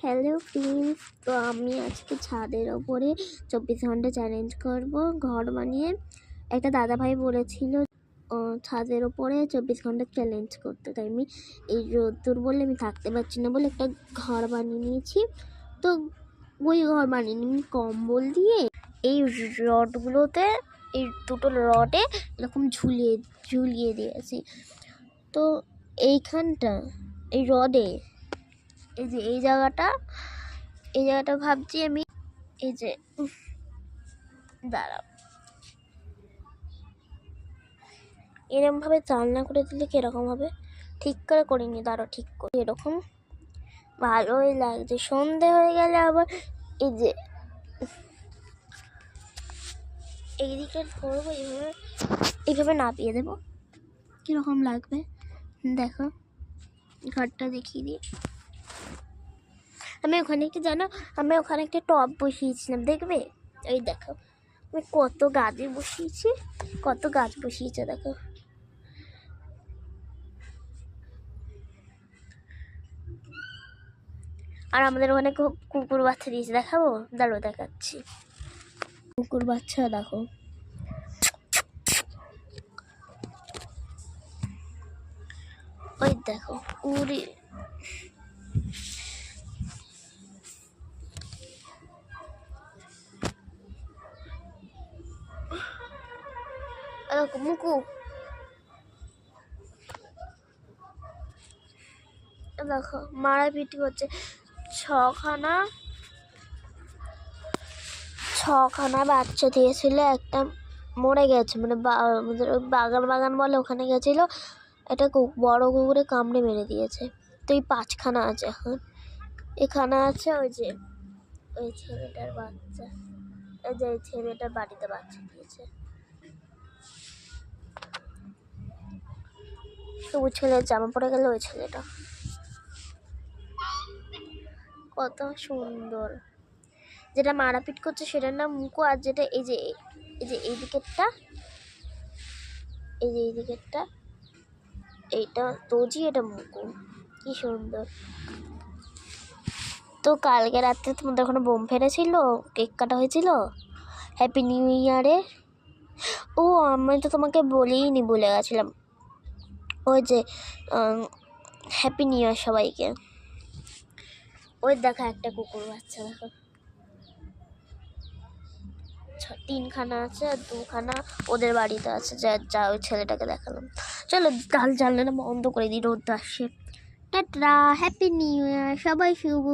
Hello friends, তো আমি আজকে ছাদের ওপরে 24 ঘন্টা চ্যালেঞ্জ করব ঘর বানিয়ে। একটা দাদাভাই বলেছিল ছাদের ওপরে 24 ঘন্টা চ্যালেঞ্জ করতে, তাই আমি এই রোদ্দুর বলে আমি থাকতে পারছি না বলে একটা ঘর বানিয়ে নিয়েছি। তো ওই ঘর বানিয়ে নিয়ে কম্বল দিয়ে এই রডগুলোতে, এই দুটো রডে এরকম ঝুলিয়ে দিয়েছি। তো এইখানটা এই রডে এই জায়গাটা ভাবছি আমি, এই যে দাঁড়াও, এরকম ভাবে চালনা করে দিলে কিরকম হবে? ঠিক করে করিনি, দাঁড়াও ঠিক করে। এরকম ভালোই লাগছে। সন্ধে হয়ে গেলে আবার এই যে এই দিকটা করবো, এইভাবে নাপিয়ে দেবো, কিরকম লাগবে দেখো। ঘরটা দেখিয়ে দিই। আমি ওখানে একটা টব বসিয়েছিলাম, দেখবে? এই দেখো আমি কত গাছ বসিয়েছে দেখো। আর আমাদের ওখানে কুকুর বাচ্চা দিয়েছে, দেখাবো? দাঁড়ো দেখাচ্ছি। কুকুর বাচ্চা দেখো, ওই দেখো উড়ে। মুকু দেখো মারাপিটি করছে। ছখানা বাচ্চা দিয়েছিল, একটা মরে গেছে, মানে আমাদের ওই বাগান বলে ওখানে গেছিল, এটা বড় কুকুরে কামড়ে মেরে দিয়েছে। তো এই 5খানা আছে এখন। এখানে আছে ওই ছেলেটার বাচ্চা, এই যে ছেলেটার বাড়িতে বাচ্চা দিয়েছে। তো ওই ছেলের জামা পড়ে গেল, ওই ছেলেটা কত সুন্দর। যেটা মারাপিট করছে সেটার নাম মুকু, আর যেটা এই এই দিকেরটা এইটা তোজি, এটা মুকু। কি সুন্দর। তো কালকে রাত্রে তোমাদের ওখানে বোম ফেটেছিল, কেক কাটা হয়েছিল হ্যাপি নিউ ইয়ারে। ও আমি তো তোমাকে ভুলে গেছিলাম, ওই যে হ্যাপি নিউ ইয়ার সবাইকে। ওই দেখা একটা কুকুর বাচ্চা দেখো, 3খানা আছে আর 2খানা ওদের বাড়িতে আছে, যা ওই ছেলেটাকে দেখালাম। চলো জানলাটা বন্ধ করে দিই, রোদ আসছে। টাটা, হ্যাপি নিউ ইয়ার, সবাই শুভ।